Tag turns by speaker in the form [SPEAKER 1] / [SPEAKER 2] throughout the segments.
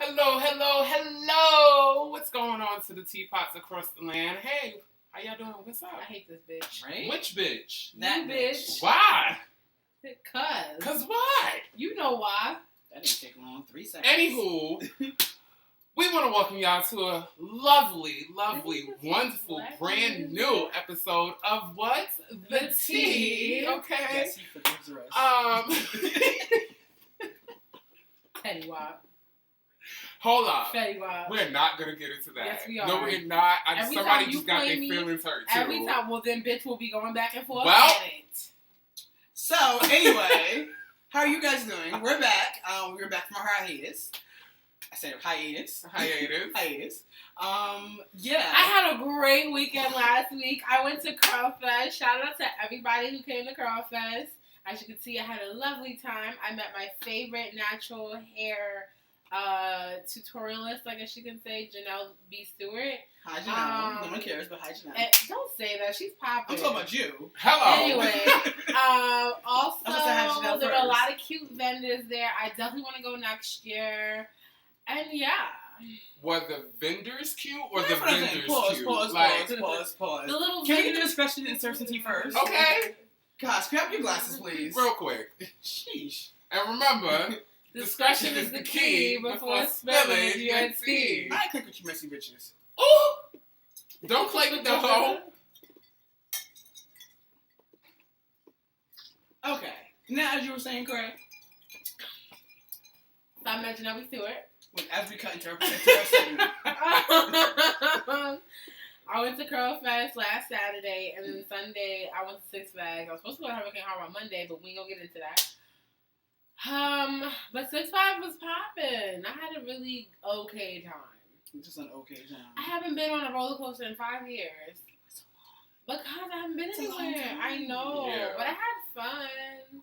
[SPEAKER 1] Hello, hello, hello. What's going on to the teapots across the land? Hey, how y'all doing? What's up?
[SPEAKER 2] I hate this bitch.
[SPEAKER 3] Right?
[SPEAKER 1] Which bitch?
[SPEAKER 2] That bitch.
[SPEAKER 1] Why?
[SPEAKER 2] Cause
[SPEAKER 1] why?
[SPEAKER 2] you know why.
[SPEAKER 3] That didn't take long. 3 seconds.
[SPEAKER 1] Anywho, we want to welcome y'all to a lovely, wonderful, brand new episode of What? The Tea. Okay.
[SPEAKER 3] Yes, he forgives the rest.
[SPEAKER 2] Petty Wop.
[SPEAKER 1] Hold on.
[SPEAKER 2] Petty Wop.
[SPEAKER 1] We're not going to get into that.
[SPEAKER 2] Yes, we are.
[SPEAKER 1] No, we're not.
[SPEAKER 2] Every
[SPEAKER 1] Somebody
[SPEAKER 2] time
[SPEAKER 1] just
[SPEAKER 2] you
[SPEAKER 1] got
[SPEAKER 2] play
[SPEAKER 1] their
[SPEAKER 2] me,
[SPEAKER 1] feelings hurt, too.
[SPEAKER 2] Every time, well then bitch will be going back and forth
[SPEAKER 1] Well-
[SPEAKER 2] at it.
[SPEAKER 3] So, anyway, how are you guys doing? We're back. We're back from our hiatus. I said hiatus.
[SPEAKER 1] Hiatus.
[SPEAKER 3] Yeah.
[SPEAKER 2] I had a great weekend last week. I went to Curl Fest. Shout out to everybody who came to Curl Fest. As you can see, I had a lovely time. I met my favorite natural hair tutorialist, I guess you can say, Janelle B. Stewart.
[SPEAKER 3] Hi, Janelle. No one cares, but hi, Janelle.
[SPEAKER 2] Don't say that. She's popping.
[SPEAKER 3] I'm talking about you.
[SPEAKER 1] Hello.
[SPEAKER 2] Anyway, also,
[SPEAKER 3] I'm supposed to have Janelle
[SPEAKER 2] there were a
[SPEAKER 3] first.
[SPEAKER 2] lot of cute vendors there. I definitely want to go next year. And yeah.
[SPEAKER 1] Were the vendors cute or the
[SPEAKER 3] That's what I'm saying.
[SPEAKER 1] vendors
[SPEAKER 3] Pause,
[SPEAKER 1] cute?
[SPEAKER 3] Pause.
[SPEAKER 2] The little
[SPEAKER 3] Can we get
[SPEAKER 2] vendors-
[SPEAKER 3] the discretion and certainty first?
[SPEAKER 1] Okay.
[SPEAKER 3] Gosh, grab your glasses, please.
[SPEAKER 1] Real quick.
[SPEAKER 3] Sheesh.
[SPEAKER 1] And remember,
[SPEAKER 2] Discretion is the key before spilling your tea.
[SPEAKER 3] I click with you messy bitches.
[SPEAKER 1] ooh, don't play with the hoe.
[SPEAKER 3] Okay. Now, as you were saying, Craig,
[SPEAKER 2] So I mentioned Ellie Stewart.
[SPEAKER 3] as we cut into our segment.
[SPEAKER 2] I went to Curl Fest last Saturday, and then Sunday I went to Six Flags. I was supposed to go to Hurricane Harbor on Monday, but we ain't gonna get into that. But Six Flags was popping. I had a really okay time.
[SPEAKER 3] Just an okay
[SPEAKER 2] I
[SPEAKER 3] time.
[SPEAKER 2] haven't been on a roller coaster in 5 years. Because I haven't been
[SPEAKER 3] It's a long
[SPEAKER 2] anywhere.
[SPEAKER 3] time.
[SPEAKER 2] I know,
[SPEAKER 1] Yeah.
[SPEAKER 2] but I had fun.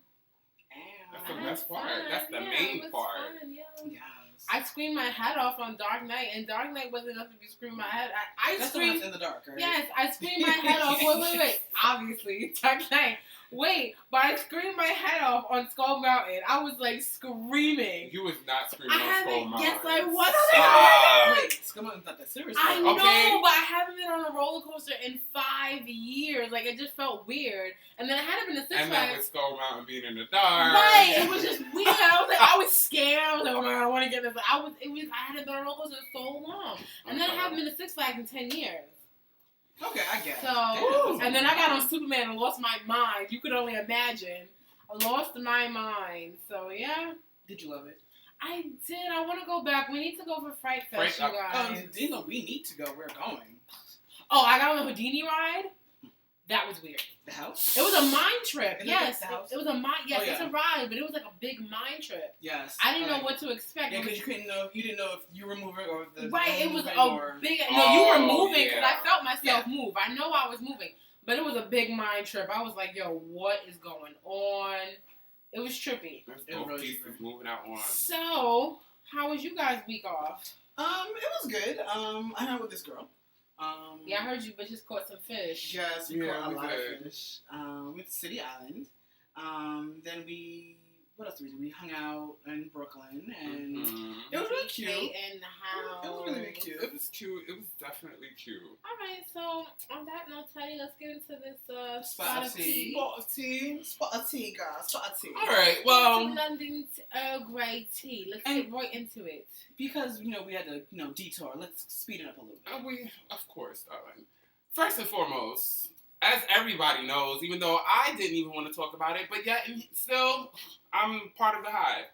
[SPEAKER 1] That's
[SPEAKER 2] I
[SPEAKER 1] the
[SPEAKER 2] had
[SPEAKER 1] best part.
[SPEAKER 2] fun.
[SPEAKER 1] That's the
[SPEAKER 2] Yeah,
[SPEAKER 1] main
[SPEAKER 2] it was
[SPEAKER 1] part.
[SPEAKER 2] fun, yeah.
[SPEAKER 3] Yes.
[SPEAKER 2] I screamed my head off on Dark Knight, and Dark Knight wasn't enough to be screaming my head. I
[SPEAKER 3] That's the one
[SPEAKER 2] screamed.
[SPEAKER 3] that's in the dark, right?
[SPEAKER 2] Yes, I screamed my head off. Wait. Obviously, Dark Knight. Wait, but I screamed my head off on Skull Mountain. I was like screaming.
[SPEAKER 1] You was not screaming
[SPEAKER 2] I
[SPEAKER 1] on
[SPEAKER 2] haven't.
[SPEAKER 1] Skull Mountain.
[SPEAKER 2] Yes, I was.
[SPEAKER 1] Stop.
[SPEAKER 3] Wait, come on, not that serious.
[SPEAKER 2] I
[SPEAKER 3] though.
[SPEAKER 2] know,
[SPEAKER 1] Okay.
[SPEAKER 2] but I haven't been on a roller coaster in 5 years. Like, it just felt weird. And then I hadn't been to Six
[SPEAKER 1] And that
[SPEAKER 2] Flags.
[SPEAKER 1] was Skull Mountain being in the dark.
[SPEAKER 2] Right, it was just weird. I was scared. I was like, oh my god, I want to get this. I hadn't been on a roller coaster in so long. And then I haven't been to Six Flags in 10 years.
[SPEAKER 3] Okay, I get it.
[SPEAKER 2] So,
[SPEAKER 3] Damn.
[SPEAKER 2] and then I got on Superman and lost my mind. You could only imagine. I lost my mind. So, yeah.
[SPEAKER 3] Did you love it?
[SPEAKER 2] I did. I want to go back. We need to go for Fright Fest,
[SPEAKER 1] Fright-
[SPEAKER 2] you guys.
[SPEAKER 3] You know, we need to go. We're going.
[SPEAKER 2] Oh, I got on the Houdini ride. That was weird.
[SPEAKER 3] The house?
[SPEAKER 2] It was a mind trip.
[SPEAKER 3] Is it
[SPEAKER 2] Yes,
[SPEAKER 3] the house?
[SPEAKER 2] it was a mind. Yes,
[SPEAKER 3] Oh,
[SPEAKER 2] it's
[SPEAKER 3] yeah.
[SPEAKER 2] a ride, but it was like a big mind trip.
[SPEAKER 3] Yes.
[SPEAKER 2] I didn't know
[SPEAKER 3] like
[SPEAKER 2] what to expect.
[SPEAKER 3] Yeah, because you didn't know if you were moving or if the
[SPEAKER 2] Right, it
[SPEAKER 3] was
[SPEAKER 2] was
[SPEAKER 3] moving
[SPEAKER 2] a
[SPEAKER 3] or...
[SPEAKER 2] big. No, you were
[SPEAKER 1] Oh,
[SPEAKER 2] moving because
[SPEAKER 1] yeah.
[SPEAKER 2] I felt myself move. I know I was moving, but it was a big mind trip. I was like, "Yo, what is going on?" It was trippy.
[SPEAKER 1] There's
[SPEAKER 3] It
[SPEAKER 1] both
[SPEAKER 3] really
[SPEAKER 1] pieces
[SPEAKER 3] is.
[SPEAKER 1] moving out one.
[SPEAKER 2] So, how was you guys' week off?
[SPEAKER 3] It was good. I hung out with this girl.
[SPEAKER 2] Yeah, I heard you bitches caught some fish.
[SPEAKER 3] Yes, we
[SPEAKER 1] Yeah,
[SPEAKER 3] caught a
[SPEAKER 1] we
[SPEAKER 3] lot
[SPEAKER 1] did.
[SPEAKER 3] of fish. We went to City Island. Then what else did we do? We hung out in Brooklyn, and
[SPEAKER 1] Mhm.
[SPEAKER 3] it was really cute.
[SPEAKER 2] Stay in the house.
[SPEAKER 3] It was really, really cute.
[SPEAKER 1] It was cute. It was definitely cute.
[SPEAKER 2] All right, so on that note, Teddy, let's get into this
[SPEAKER 3] Spot of tea.
[SPEAKER 1] Spot of tea.
[SPEAKER 3] Spot of tea, girl. Spot of tea.
[SPEAKER 1] All right. Well,
[SPEAKER 2] London Earl Grey tea. Let's get right into it.
[SPEAKER 3] Because we had to detour. Let's speed it up a little bit.
[SPEAKER 1] we of course, darling. First and foremost, as everybody knows, even though I didn't even want to talk about it, but yet still, I'm part of the hive.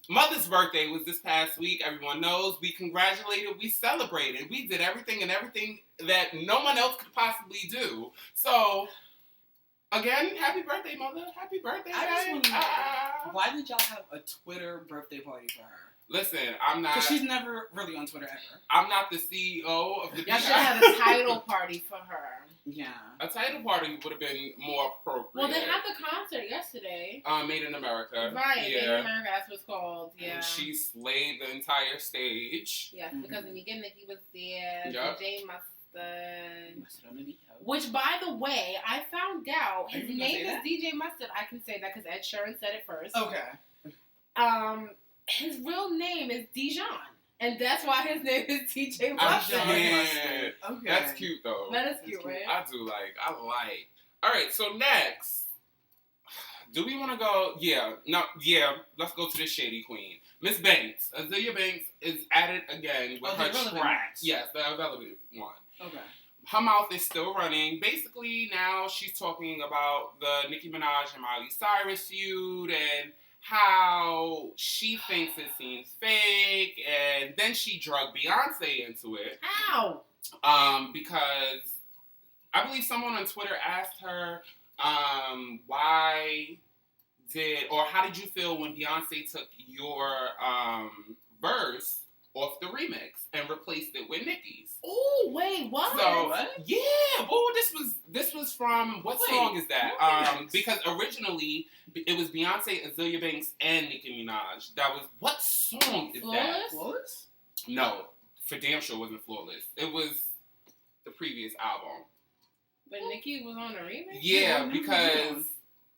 [SPEAKER 1] Mother's birthday was this past week. Everyone knows. We congratulated. We celebrated. We did everything that no one else could possibly do. So, again, happy birthday, Mother. Happy birthday.
[SPEAKER 3] I just
[SPEAKER 1] babe.
[SPEAKER 3] want to know,
[SPEAKER 1] Ah.
[SPEAKER 3] why did y'all have a Twitter birthday party for her?
[SPEAKER 1] Listen, I'm not.
[SPEAKER 3] Because she's never really on Twitter ever.
[SPEAKER 1] I'm not the CEO of the.
[SPEAKER 2] Y'all should have had a title party for her.
[SPEAKER 3] Yeah.
[SPEAKER 1] A title party would have been more appropriate.
[SPEAKER 2] Well, they had the concert yesterday.
[SPEAKER 1] Made in America.
[SPEAKER 2] Right, Made in
[SPEAKER 1] Yeah.
[SPEAKER 2] America, that's what it's called. Yeah.
[SPEAKER 1] And she slayed the entire stage.
[SPEAKER 2] Yes, because in the beginning he was there.
[SPEAKER 1] Yup.
[SPEAKER 2] DJ Mustard.
[SPEAKER 3] Mustard on the beat.
[SPEAKER 2] Which, by the way, I found out
[SPEAKER 3] Are you
[SPEAKER 2] his
[SPEAKER 3] gonna
[SPEAKER 2] name
[SPEAKER 3] say
[SPEAKER 2] is
[SPEAKER 3] that?
[SPEAKER 2] DJ Mustard. I can say that because Ed Sheeran said it first.
[SPEAKER 3] Okay.
[SPEAKER 2] his real name is Dijon. And that's why his name is TJ
[SPEAKER 1] I
[SPEAKER 2] Mustard.
[SPEAKER 1] can't.
[SPEAKER 3] Okay.
[SPEAKER 1] That's cute though.
[SPEAKER 2] That is cute, right?
[SPEAKER 1] I like. All right, so next, do we want to go? Let's go to the shady queen, Miss Banks. Azealia Banks is at it again with her tracks. Yes, the irrelevant one.
[SPEAKER 3] Okay.
[SPEAKER 1] Her mouth is still running. Basically, now she's talking about the Nicki Minaj and Miley Cyrus feud and how she thinks it seems fake, and then she drug Beyonce into it.
[SPEAKER 2] How?
[SPEAKER 1] Because I believe someone on Twitter asked her, how did you feel when Beyonce took your verse off the remix and replaced it with Nicki's?
[SPEAKER 2] Oh, wait, what?
[SPEAKER 1] So,
[SPEAKER 3] what?
[SPEAKER 1] yeah. Oh, this was from what song is that? Because originally it was Beyonce, Azealia Banks, and Nicki Minaj. That was what song is that?
[SPEAKER 3] Flawless?
[SPEAKER 1] No, for damn sure it wasn't Flawless. It was the previous album.
[SPEAKER 2] But Nicki was on the remix?
[SPEAKER 1] Yeah, because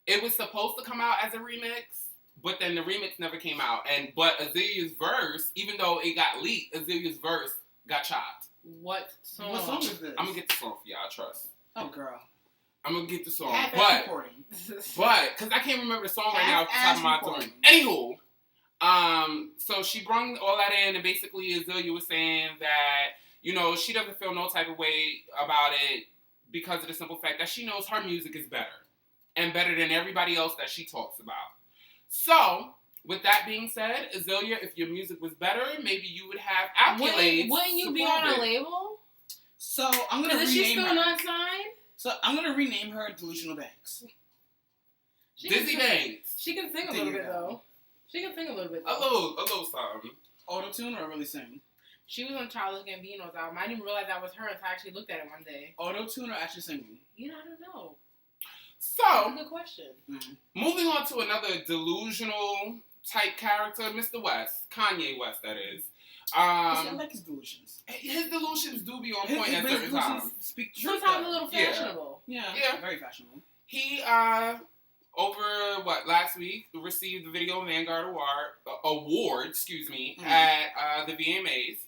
[SPEAKER 1] it was supposed to come out as a remix, but then the remix never came out. But Azalea's verse, even though it got leaked, Azalea's verse got chopped.
[SPEAKER 2] What song?
[SPEAKER 3] What song is this?
[SPEAKER 1] I'm gonna get the song for y'all, trust.
[SPEAKER 3] Oh, girl.
[SPEAKER 1] I'm gonna get the song.
[SPEAKER 3] Half-ass recording.
[SPEAKER 1] But, because I can't remember the song right now off the top of my tongue. Anywho, so she brung all that in, and basically Azealia was saying that, you know, she doesn't feel no type of way about it because of the simple fact that she knows her music is better. And better than everybody else that she talks about. So, with that being said, Azealia, if your music was better, maybe you would have accolades.
[SPEAKER 2] Wouldn't you be on a label?
[SPEAKER 3] So, I'm going to rename her.
[SPEAKER 2] Is she still not signed?
[SPEAKER 3] So, I'm going to rename her Delusional Banks.
[SPEAKER 1] Dizzy Banks.
[SPEAKER 2] She can sing a little bit, though. She can sing a little bit,
[SPEAKER 1] though. A little something.
[SPEAKER 3] Auto-tune or really sing?
[SPEAKER 2] She was on Childish Gambino's album. I didn't realize that was her until I actually looked at it one day.
[SPEAKER 3] Auto-tune or actually singing?
[SPEAKER 2] You know, I don't know.
[SPEAKER 1] So,
[SPEAKER 2] that's a good question.
[SPEAKER 1] Moving on to another delusional type character, Mr. West. Kanye West, that is.
[SPEAKER 3] I like his delusions.
[SPEAKER 1] His delusions do be on point at certain times.
[SPEAKER 2] Sometimes a little fashionable.
[SPEAKER 3] Yeah, very fashionable.
[SPEAKER 1] He, last week, received the Video Vanguard Award, at the VMAs,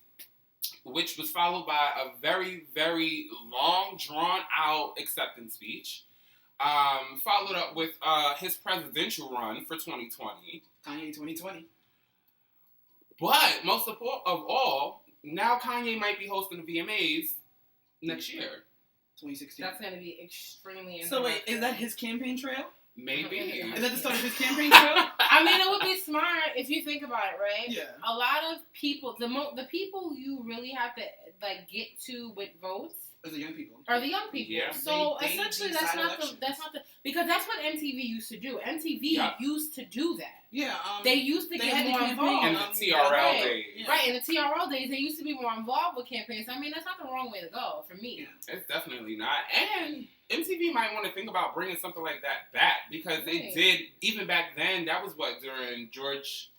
[SPEAKER 1] which was followed by a very, very long, drawn-out acceptance speech. Followed up with his presidential run for 2020.
[SPEAKER 3] Kanye 2020.
[SPEAKER 1] But most of all, now Kanye might be hosting the VMAs next year.
[SPEAKER 3] 2016.
[SPEAKER 2] That's going to be extremely interesting.
[SPEAKER 3] So wait, is that his campaign trail?
[SPEAKER 1] Maybe.
[SPEAKER 3] Is that the start of his campaign trail?
[SPEAKER 2] I mean, it would be smart if you think about it, right?
[SPEAKER 3] Yeah.
[SPEAKER 2] A lot of people, the people you really have to get to with votes
[SPEAKER 3] are the young people.
[SPEAKER 1] Yeah.
[SPEAKER 2] So essentially, that's not the because that's what MTV used to do. MTV used to do that.
[SPEAKER 3] Yeah.
[SPEAKER 2] They used to get more involved.
[SPEAKER 1] In the TRL days.
[SPEAKER 2] Yeah. Right, in the TRL days, they used to be more involved with campaigns. I mean, that's not the wrong way to go for me.
[SPEAKER 3] Yeah.
[SPEAKER 1] It's definitely not. And MTV might want to think about bringing something like that back because they did, even back then, that was during George...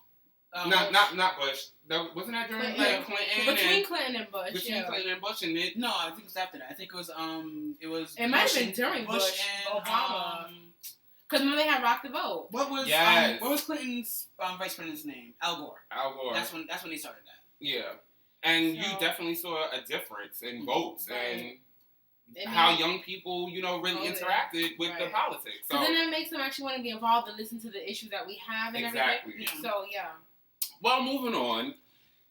[SPEAKER 1] not Bush. Wasn't that during Clinton?
[SPEAKER 2] Between Clinton and Bush.
[SPEAKER 1] Clinton and Bush, and
[SPEAKER 3] no, I think it was after that. I think it was.
[SPEAKER 2] It might have been during Bush and Obama. Because remember they had Rock the Vote.
[SPEAKER 3] What was Clinton's vice president's name? Al Gore.
[SPEAKER 1] Al Gore.
[SPEAKER 3] That's when they started that.
[SPEAKER 1] Yeah, and you definitely saw a difference in votes and how young people, really interacted with the politics.
[SPEAKER 2] So then that makes them actually want to be involved and listen to the issues that we have and everything. So yeah.
[SPEAKER 1] Well, moving on.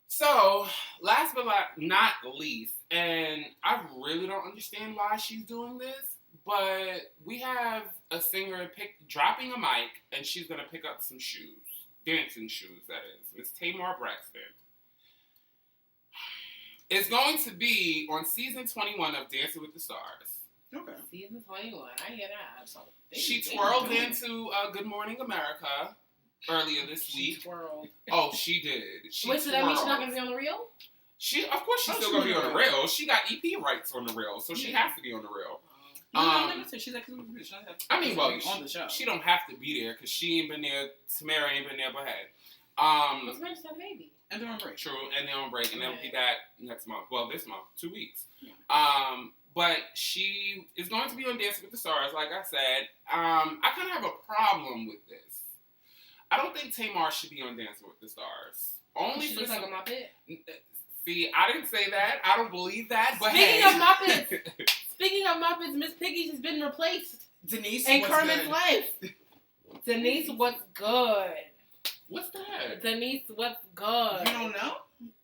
[SPEAKER 1] So, last but not least, and I really don't understand why she's doing this, but we have a singer dropping a mic, and she's going to pick up some shoes. Dancing shoes, that is. Miss Tamar Braxton. It's going to be on season 21 of Dancing with the Stars.
[SPEAKER 3] Okay.
[SPEAKER 2] Season 21, I hear that. So
[SPEAKER 1] she twirled into Good Morning America earlier this week.
[SPEAKER 2] Twirled.
[SPEAKER 1] Oh, she did.
[SPEAKER 2] Wait, so that means she's not going to be on the reel?
[SPEAKER 1] Of course she's still going to be on the reel. She got EP rights on the reel, so she has to be on the reel.
[SPEAKER 3] She's like,
[SPEAKER 1] on the show. She don't have to be there because she ain't been there. Tamara ain't been there, but hey.
[SPEAKER 2] What's Tamara just had a baby?
[SPEAKER 3] And they're on break.
[SPEAKER 1] True, and they're on break, and they'll be back next month. Well, this month, 2 weeks.
[SPEAKER 3] Yeah.
[SPEAKER 1] But she is going to be on Dancing with the Stars, like I said. I kind of have a problem with this. I don't think Tamar should be on Dancing with the Stars. Only
[SPEAKER 2] She
[SPEAKER 1] for
[SPEAKER 2] looks like a
[SPEAKER 1] some-
[SPEAKER 2] Muppet.
[SPEAKER 1] See, I didn't say that. I don't believe that. But
[SPEAKER 2] Speaking
[SPEAKER 1] hey.
[SPEAKER 2] of Muppets, speaking of Muppets, Miss Piggy's has been replaced
[SPEAKER 3] Denise
[SPEAKER 2] in
[SPEAKER 3] was
[SPEAKER 2] Kermit's
[SPEAKER 3] good.
[SPEAKER 2] life. Denise, what's good?
[SPEAKER 1] What's that?
[SPEAKER 2] Denise, what's good?
[SPEAKER 3] You don't know?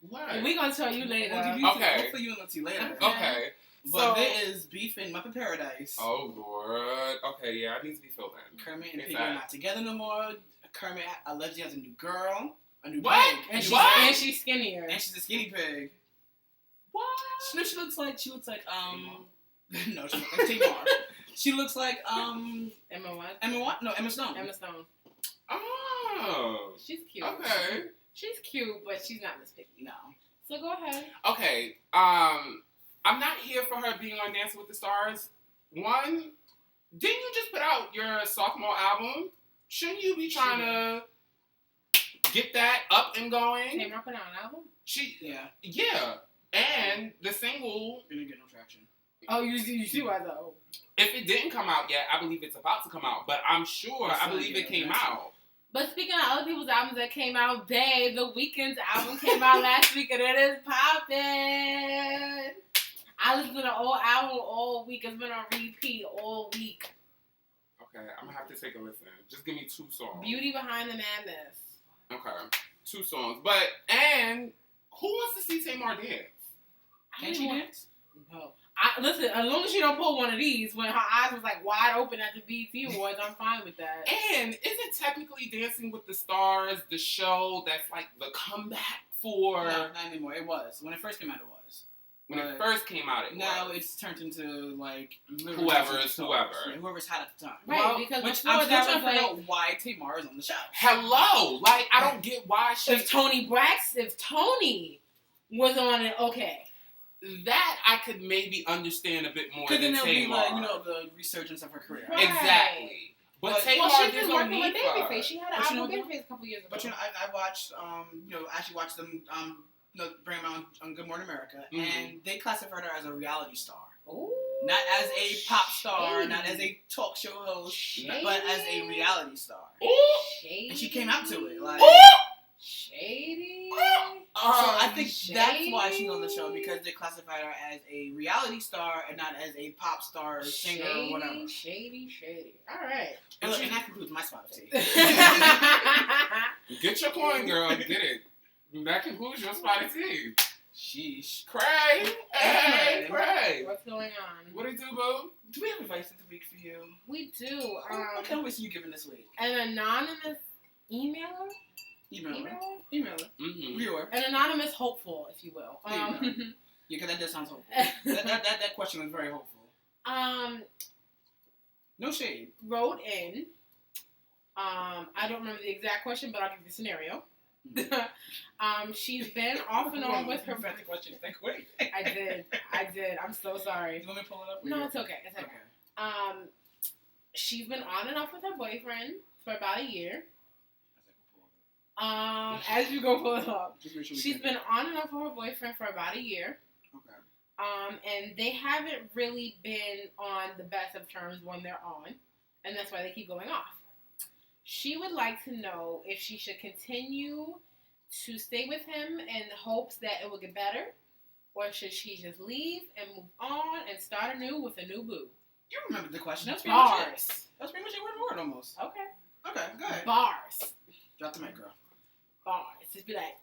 [SPEAKER 1] What?
[SPEAKER 2] We gonna tell you later.
[SPEAKER 1] Okay.
[SPEAKER 3] We'll fill you in on you later.
[SPEAKER 1] Okay.
[SPEAKER 3] But
[SPEAKER 1] So-
[SPEAKER 3] there is beef in Muppet Paradise.
[SPEAKER 1] Oh Lord. Okay, yeah, I need to be filled in.
[SPEAKER 3] Kermit and
[SPEAKER 1] It's
[SPEAKER 3] Piggy are
[SPEAKER 1] that.
[SPEAKER 3] not together no more. Kermit allegedly has a new girl, a new
[SPEAKER 1] What?
[SPEAKER 3] pig,
[SPEAKER 2] and she's
[SPEAKER 1] What?
[SPEAKER 2] and she's skinnier.
[SPEAKER 3] and she's a skinny pig.
[SPEAKER 1] What?
[SPEAKER 3] No, she looks like no, she looks like Tamar. She looks like
[SPEAKER 2] Emma what?
[SPEAKER 3] Emma what? No, Emma Stone.
[SPEAKER 2] Emma Stone.
[SPEAKER 1] Oh.
[SPEAKER 2] She's cute.
[SPEAKER 1] Okay.
[SPEAKER 2] She's cute, but she's not Miss Piggy.
[SPEAKER 3] No.
[SPEAKER 2] So go ahead.
[SPEAKER 1] Okay. I'm not here for her being on Dancing with the Stars. One, didn't you just put out your sophomore album? Shouldn't you be trying to get that up and going?
[SPEAKER 2] Tamar put out an album?
[SPEAKER 3] Yeah.
[SPEAKER 1] And the single,
[SPEAKER 3] We didn't get no traction.
[SPEAKER 2] Oh, you see why though?
[SPEAKER 1] if it didn't come out yet, I believe it's about to come out. But I'm sure, I believe it came out.
[SPEAKER 2] But speaking of other people's albums that came out, babe, The Weeknd's album came out last week and it is popping. I listened to the whole album all week. It's been on repeat all week.
[SPEAKER 1] Okay, I'm gonna have to take a listen. Just give me 2 songs.
[SPEAKER 2] Beauty Behind the Madness.
[SPEAKER 1] Okay, 2 songs. And who wants to see Tamar dance?
[SPEAKER 3] Can she dance?
[SPEAKER 2] No. Listen, as long as she don't pull one of these when her eyes was like wide open at the BET Awards, I'm fine with that.
[SPEAKER 1] And isn't technically Dancing with the Stars the show that's like the comeback for
[SPEAKER 3] No, not anymore. It was. When it first came out, it was.
[SPEAKER 1] when it first came out?
[SPEAKER 3] Now
[SPEAKER 1] was.
[SPEAKER 3] it's turned into like
[SPEAKER 1] Whoever's
[SPEAKER 3] whoever's hot at the time.
[SPEAKER 2] Right,
[SPEAKER 1] Well,
[SPEAKER 2] because
[SPEAKER 3] Which
[SPEAKER 2] before
[SPEAKER 3] I'm still
[SPEAKER 2] that
[SPEAKER 3] trying
[SPEAKER 2] was
[SPEAKER 3] to figure
[SPEAKER 2] like,
[SPEAKER 3] out why Tamar is on the show.
[SPEAKER 1] Hello, like I don't get why she.
[SPEAKER 2] if Tony was on it, okay.
[SPEAKER 1] That I could maybe understand a bit more
[SPEAKER 3] Because
[SPEAKER 1] than
[SPEAKER 3] then there'll be
[SPEAKER 1] Tamar.
[SPEAKER 3] like, the resurgence of her career.
[SPEAKER 2] Right.
[SPEAKER 1] Exactly. But Tamar,
[SPEAKER 2] Well, she's
[SPEAKER 1] there's
[SPEAKER 2] been
[SPEAKER 1] no
[SPEAKER 2] working
[SPEAKER 1] need
[SPEAKER 2] with
[SPEAKER 1] for her.
[SPEAKER 2] Babyface. She had an
[SPEAKER 3] But you
[SPEAKER 2] album
[SPEAKER 3] know
[SPEAKER 2] with Babyface a couple years ago.
[SPEAKER 3] But I watched, actually watched them, bring them on Good Morning America,
[SPEAKER 1] Mhm.
[SPEAKER 3] and they classified her as a reality star,
[SPEAKER 2] Ooh,
[SPEAKER 3] not as a pop star,
[SPEAKER 2] shady.
[SPEAKER 3] not as a talk show host,
[SPEAKER 2] Shady.
[SPEAKER 3] but as a reality star.
[SPEAKER 1] Ooh,
[SPEAKER 2] Shady.
[SPEAKER 3] And she came out to it, like.
[SPEAKER 2] Shady.
[SPEAKER 3] So I think that's why she's on the show,
[SPEAKER 2] Shady.
[SPEAKER 3] because they classified her as a reality star and not as a pop star, singer, or whatever.
[SPEAKER 2] Shady. All right.
[SPEAKER 3] And that concludes my spot of tea.
[SPEAKER 1] get your coin, girl. Get it. That concludes your spotted tea.
[SPEAKER 3] Sheesh.
[SPEAKER 1] Cray. Hey,
[SPEAKER 3] Hey.
[SPEAKER 1] Cray.
[SPEAKER 2] What's going on?
[SPEAKER 1] What it do, boo?
[SPEAKER 3] Do we have advice this week for you?
[SPEAKER 2] We do.
[SPEAKER 3] What kind of advice are you giving this week?
[SPEAKER 2] An anonymous emailer?
[SPEAKER 3] Email her.
[SPEAKER 1] Mm-hmm.
[SPEAKER 3] Viewer.
[SPEAKER 2] An anonymous hopeful, if you will.
[SPEAKER 3] Yeah, because that does sound hopeful. that question was very hopeful. No shade.
[SPEAKER 2] Wrote in. I don't remember the exact question, but I'll give you the scenario. She's been off and on with her.
[SPEAKER 3] the question. Think quick.
[SPEAKER 2] I did. I'm so sorry.
[SPEAKER 3] You want me to pull it up?
[SPEAKER 2] No, it's okay. It's okay. She's been on and off with her boyfriend for about a year. As you go pull it up,
[SPEAKER 3] Just make sure we
[SPEAKER 2] she's
[SPEAKER 3] get
[SPEAKER 2] been on and off with her boyfriend for about a year.
[SPEAKER 3] Okay.
[SPEAKER 2] And they haven't really been on the best of terms when they're on, and that's why they keep going off. She would like to know if she should continue to stay with him in hopes that it will get better, or should she just leave and move on and start anew with a new boo?
[SPEAKER 3] You remember the question. That's pretty much it.
[SPEAKER 2] Bars.
[SPEAKER 3] That's pretty much it, word for word almost.
[SPEAKER 2] Okay.
[SPEAKER 3] Okay, go ahead.
[SPEAKER 2] Bars.
[SPEAKER 3] Drop the mic, girl.
[SPEAKER 2] Bars. Just be like,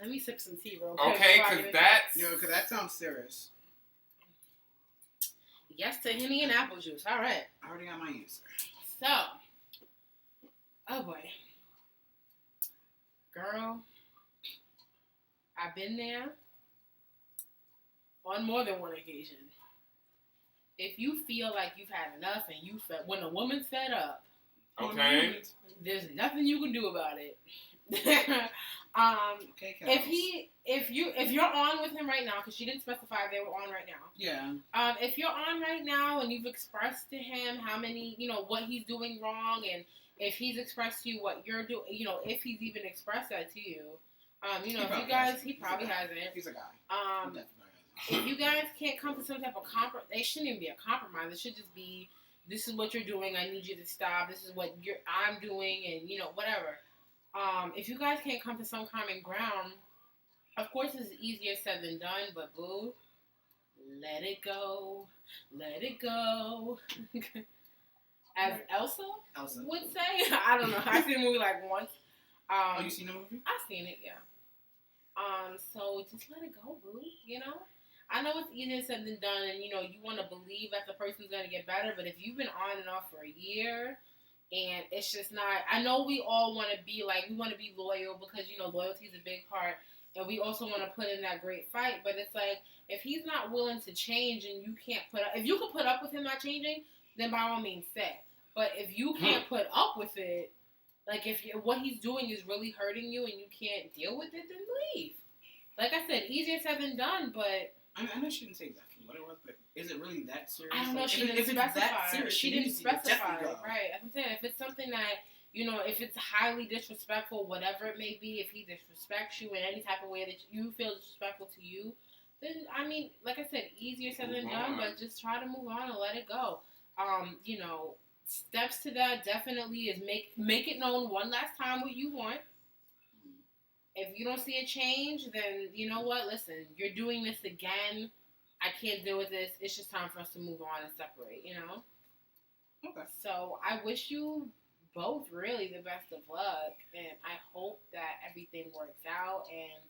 [SPEAKER 2] let me sip some tea real quick.
[SPEAKER 1] Okay,
[SPEAKER 2] before I
[SPEAKER 1] because
[SPEAKER 2] get into
[SPEAKER 1] that's...
[SPEAKER 3] Yo, because that sounds serious.
[SPEAKER 2] yes to Henny and apple juice. All right.
[SPEAKER 3] I already got my answer.
[SPEAKER 2] So, oh boy. Girl, I've been there on more than one occasion. If you feel like you've had enough and you fed, when a woman's fed up,
[SPEAKER 1] Okay.
[SPEAKER 2] there's nothing you can do about it.
[SPEAKER 3] Okay,
[SPEAKER 2] if you're on with him right now, because she didn't specify if they were on right now.
[SPEAKER 3] Yeah.
[SPEAKER 2] If you're on right now and you've expressed to him how many, what he's doing wrong, and if he's expressed to you what you're doing, if he's even expressed that to you, if you guys, he probably hasn't.
[SPEAKER 3] He's a guy.
[SPEAKER 2] If you guys can't come to some type of compromise, it shouldn't even be a compromise. It should just be, this is what you're doing. I need you to stop. This is what I'm doing, and whatever. If you guys can't come to some common ground, of course it's easier said than done. But boo, let it go. Let it go. As Elsa would say. I don't know. I've seen the movie like once.
[SPEAKER 3] You seen the movie?
[SPEAKER 2] I've seen it, yeah. So just let it go, boo. I know it's easier said than done, and you want to believe that the person's gonna get better. But if you've been on and off for a year, and it's just not, I know we all want to be like, we want to be loyal because loyalty is a big part, and we also want to put in that great fight. But it's like, if he's not willing to change, and you can't if you can put up with him not changing, then by all means stay. But if you can't put up with it, like if what he's doing is really hurting you and you can't deal with it, then leave. Like I said, easier said than done, but
[SPEAKER 3] I know she didn't say exactly what it was, but is it really that serious?
[SPEAKER 2] I don't know.
[SPEAKER 3] Like,
[SPEAKER 2] She didn't
[SPEAKER 3] if
[SPEAKER 2] specify.
[SPEAKER 3] It's that serious,
[SPEAKER 2] she didn't specify.
[SPEAKER 3] Go.
[SPEAKER 2] Right. I'm saying, if it's something that, if it's highly disrespectful, whatever it may be, if he disrespects you in any type of way that you feel disrespectful to you, then, I mean, like I said, easier said than done, but just try to move on and let it go. Steps to that definitely is make it known one last time what you want. If you don't see a change, then you know what? Listen, you're doing this again. I can't deal with this. It's just time for us to move on and separate,
[SPEAKER 3] Okay.
[SPEAKER 2] So I wish you both really the best of luck, and I hope that everything works out. And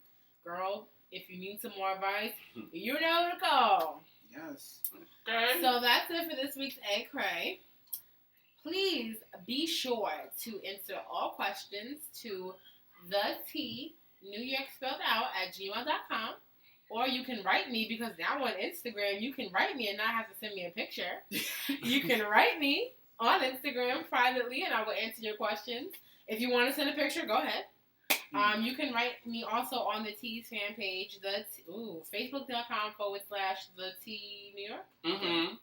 [SPEAKER 2] girl, if you need some more advice, you know who to call.
[SPEAKER 3] Yes.
[SPEAKER 1] Okay.
[SPEAKER 2] So that's it for this week's Egg Cray. Please be sure to answer all questions to New York spelled out @gmail.com, or you can write me, because now on Instagram you can write me and not have to send me a picture. You can write me on Instagram privately and I will answer your questions. If you want to send a picture, go ahead. You can write me also on the Tees fan page, Facebook.com/the T New York.
[SPEAKER 1] Mm-hmm.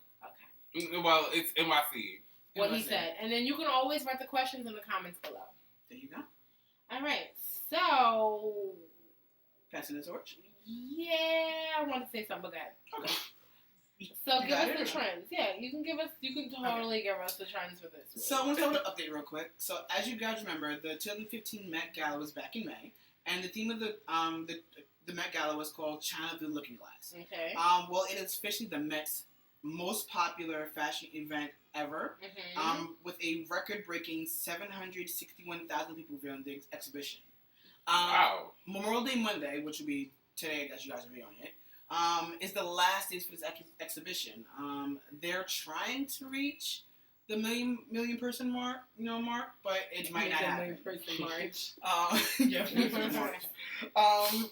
[SPEAKER 2] Okay.
[SPEAKER 1] Well, it's NYC.
[SPEAKER 2] What he said. And then you can always write the questions in the comments below.
[SPEAKER 3] There you go.
[SPEAKER 2] All right. So,
[SPEAKER 3] passing the torch?
[SPEAKER 2] Yeah, I want to say something, but go ahead.
[SPEAKER 3] Okay.
[SPEAKER 2] So give us the trends. Yeah, you can totally give us the trends for this week.
[SPEAKER 3] So I want to start with an update real quick. So as you guys remember, the 2015 Met Gala was back in May, and the theme of the Met Gala was called China the Looking Glass.
[SPEAKER 2] Okay.
[SPEAKER 3] Well, it is officially the Met's most popular fashion event ever, with a record-breaking 761,000 people viewing the exhibition.
[SPEAKER 1] Wow.
[SPEAKER 3] Memorial Day Monday, which will be today, as you guys are viewing it, is the last day for this exhibition. They're trying to reach the million person mark, but it might not happen.
[SPEAKER 2] Million person march.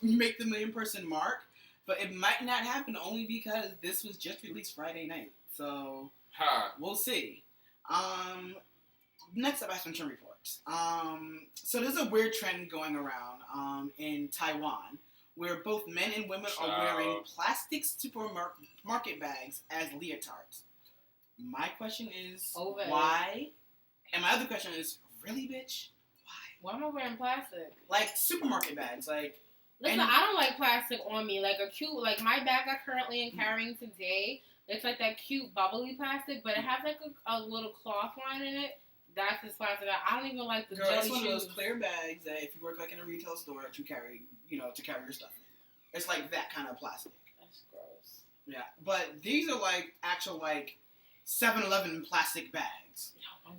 [SPEAKER 3] Make the million person mark, but it might not happen only because this was just released Friday night. So we'll see. Next up, I have some trend reports. So there's a weird trend going around in Taiwan, where both men and women are wearing plastic supermarket bags as leotards. My question is, why? And my other question is, really, bitch?
[SPEAKER 2] Why am I wearing plastic?
[SPEAKER 3] Like supermarket bags, like.
[SPEAKER 2] Listen, I don't like plastic on me. Like a cute, like my bag I currently am carrying today, it's like that cute bubbly plastic, but it has like a little cloth line in it. That's the plastic. I don't even like the jelly
[SPEAKER 3] it's one
[SPEAKER 2] shoes.
[SPEAKER 3] of those clear bags that if you work like in a retail store that you carry, to carry your stuff in. It's like that kind of plastic.
[SPEAKER 2] That's gross.
[SPEAKER 3] Yeah, but these are like actual like 7-Eleven plastic bags.